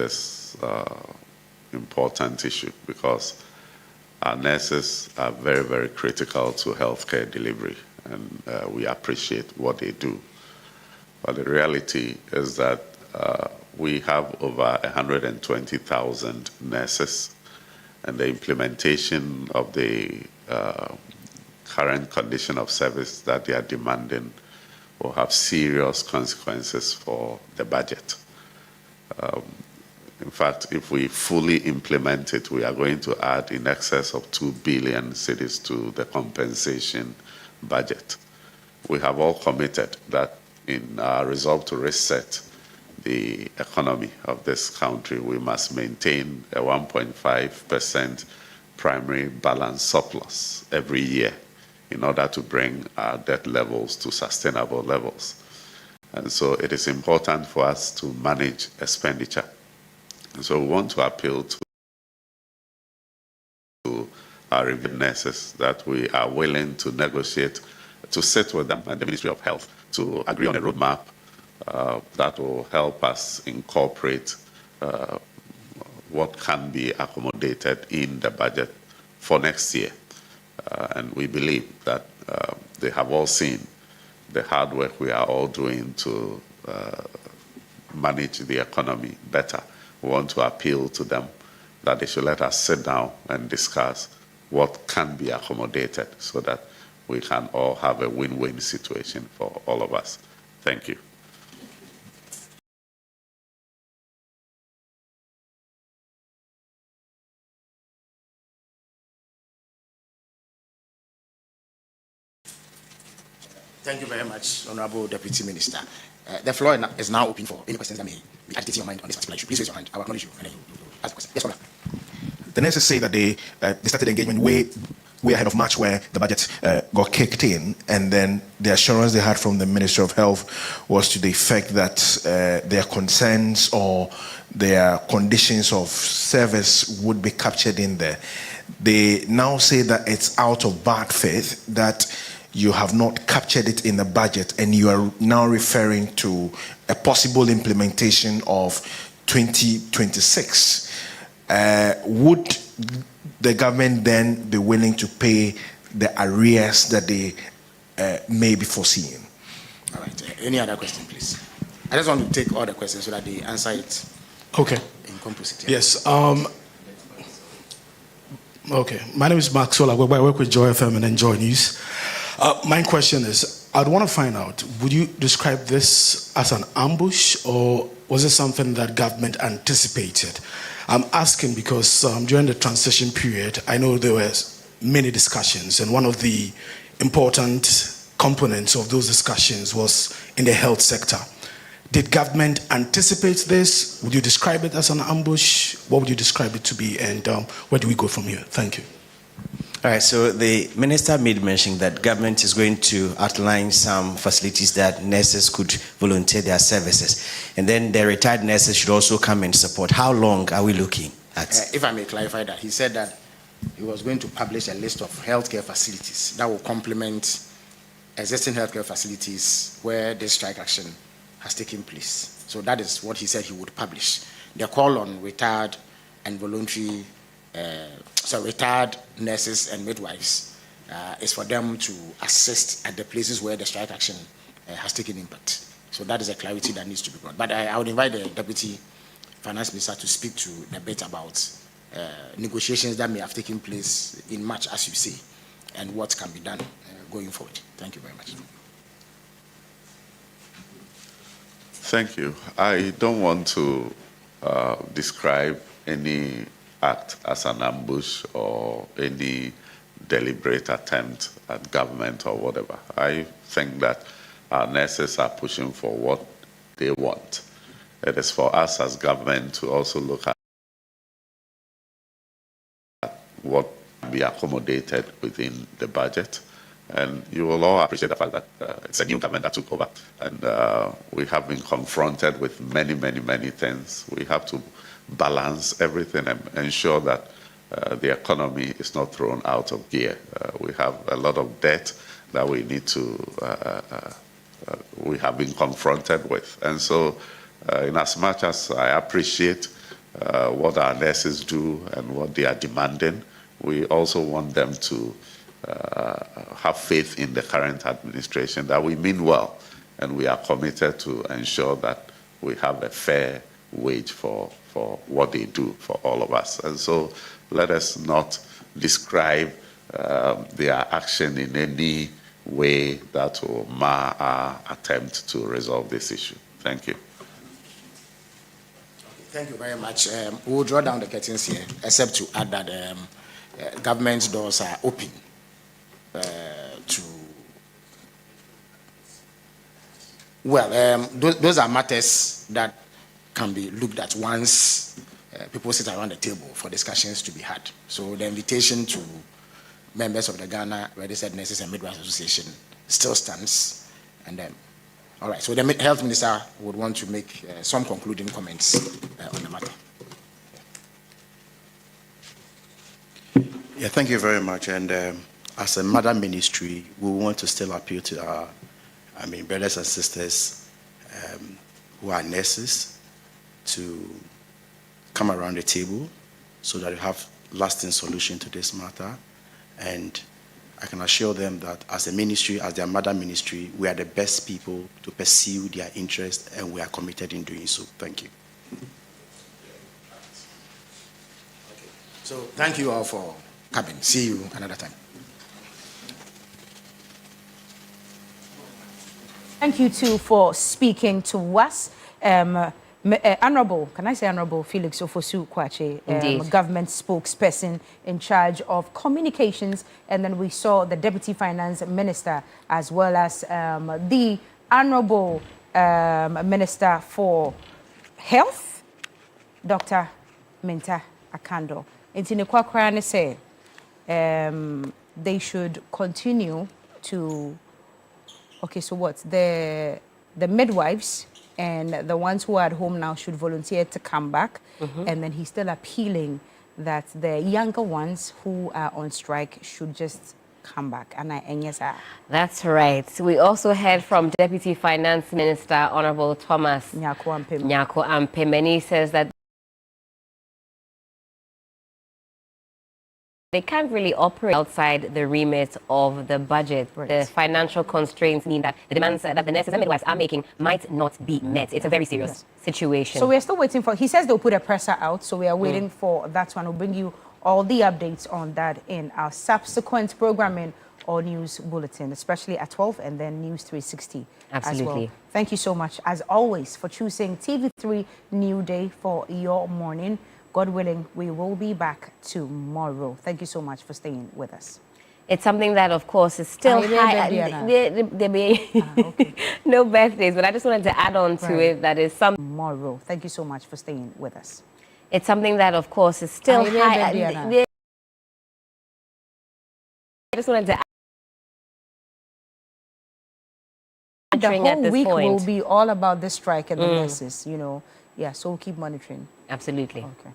this important issue, because our nurses are very, very critical to healthcare delivery, and we appreciate what they do. But the reality is that we have over 120,000 nurses, and the implementation of the current condition of service that they are demanding will have serious consequences for the budget. In fact, if we fully implement it, we are going to add in excess of 2 billion cedis to the compensation budget. We have all committed that in our resolve to reset the economy of this country, we must maintain a 1.5% primary balance surplus every year in order to bring our debt levels to sustainable levels. And so it is important for us to manage expenditure. And so we want to appeal to our nurses that we are willing to negotiate, to sit with them and the Ministry of Health to agree on a roadmap that will help us incorporate what can be accommodated in the budget for next year. And we believe that they have all seen the hard work we are all doing to manage the economy better. We want to appeal to them that they should let us sit down and discuss what can be accommodated so that we can all have a win-win situation for all of us. Thank you. Thank you very much, Honorable Deputy Minister. The floor is now open for any questions that may be agitating your mind on this particular issue. Please raise your hand. I will acknowledge you. And then ask the question. Yes, Honorable. The nurses say that they started engagement way ahead of March, where the budget got kicked in, and then the assurance they had from the Ministry of Health was to the effect that their concerns or their conditions of service would be captured in there. They now say that it's out of bad faith that you have not captured it in the budget, and you are now referring to a possible implementation of 2026. Would the government then be willing to pay the arrears that they may be foreseeing? All right. Any other question, please? I just want to take all the questions so that they answer it. Okay. In composite. Yes. Okay. My name is Maxwell. I work with Joy FM and Enjoy News. My question is, I'd want to find out, would you describe this as an ambush, or was it something that government anticipated? I'm asking because during the transition period, I know there were many discussions, and one of the important components of those discussions was in the health sector. Did government anticipate this? Would you describe it as an ambush? What would you describe it to be, and where do we go from here? Thank you. All right, so the minister made mention that government is going to outline some facilities that nurses could volunteer their services. And then the retired nurses should also come and support. How long are we looking at? If I may clarify that, he said that he was going to publish a list of healthcare facilities that will complement existing healthcare facilities where this strike action has taken place. So that is what he said he would publish. The call on retired and voluntary retired nurses and midwives is for them to assist at the places where the strike action has taken impact. So that is a clarity that needs to be brought. But I would invite the Deputy Finance Minister to speak to a bit about negotiations that may have taken place in March, as you say, and what can be done going forward. Thank you very much. Thank you. I don't want to describe any act as an ambush or any deliberate attempt at government or whatever. I think that our nurses are pushing for what they want. It is for us as government to also look at what can be accommodated within the budget. And you will all appreciate the fact that it's a new government that took over. And we have been confronted with many, many, many things. We have to balance everything and ensure that the economy is not thrown out of gear. We have a lot of debt that we need to, we have been confronted with. And so in as much as I appreciate what our nurses do and what they are demanding. We also want them to have faith in the current administration that we mean well, and we are committed to ensure that we have a fair wage for what they do for all of us. And so let us not describe their action in any way that will mar our attempt to resolve this issue. Thank you. Thank you very much. We'll draw down the curtains here, except to add that government doors are open to. Well, those are matters that can be looked at once people sit around the table for discussions to be had. So the invitation to members of the Ghana Registered Nurses and Midwives Association still stands. And then, all right, so the Health Minister would want to make some concluding comments on the matter. Yeah, thank you very much. And as a mother ministry, we want to still appeal to our, brothers and sisters who are nurses to come around the table so that we have lasting solution to this matter. And I can assure them that as a ministry, as their mother ministry, we are the best people to pursue their interest, and we are committed in doing so. Thank you. So thank you all for coming. See you another time. Thank you too for speaking to us. Honorable, can I say Honorable Felix Ofosu Kwache, government spokesperson in charge of communications, and then we saw the Deputy Finance Minister as well as the Honorable Minister for Health, Dr. Minta Akando. Intinekwa say they should continue to. Okay, so what? The midwives and the ones who are at home now should volunteer to come back. And then he's still appealing that the younger ones who are on strike should just come back. And yes, that's right. We also heard from Deputy Finance Minister Honorable Thomas Nyako Ampem, and he says that they can't really operate outside the remit of the budget. Right. The financial constraints mean that the demands that the nurses and midwives are making might not be met. It's a very serious situation. So we're still waiting for, he says they'll put a presser out, so we are waiting for that one. We'll bring you all the updates on that in our subsequent programming or news bulletin, especially at 12 and then News 360 Absolutely. As well. Thank you so much, as always, for choosing TV3 New Day for your morning. God willing, we will be back tomorrow. Thank you so much for staying with us. It's something that, of course, is still high. There be no birthdays, but I just wanted to add on to it that is some tomorrow. Thank you so much for staying with us. It's something that, of course, is still high. I just wanted to add the whole at this week point. will be all about this strike and the nurses, you know. Yeah, so we'll keep monitoring. Absolutely. Okay.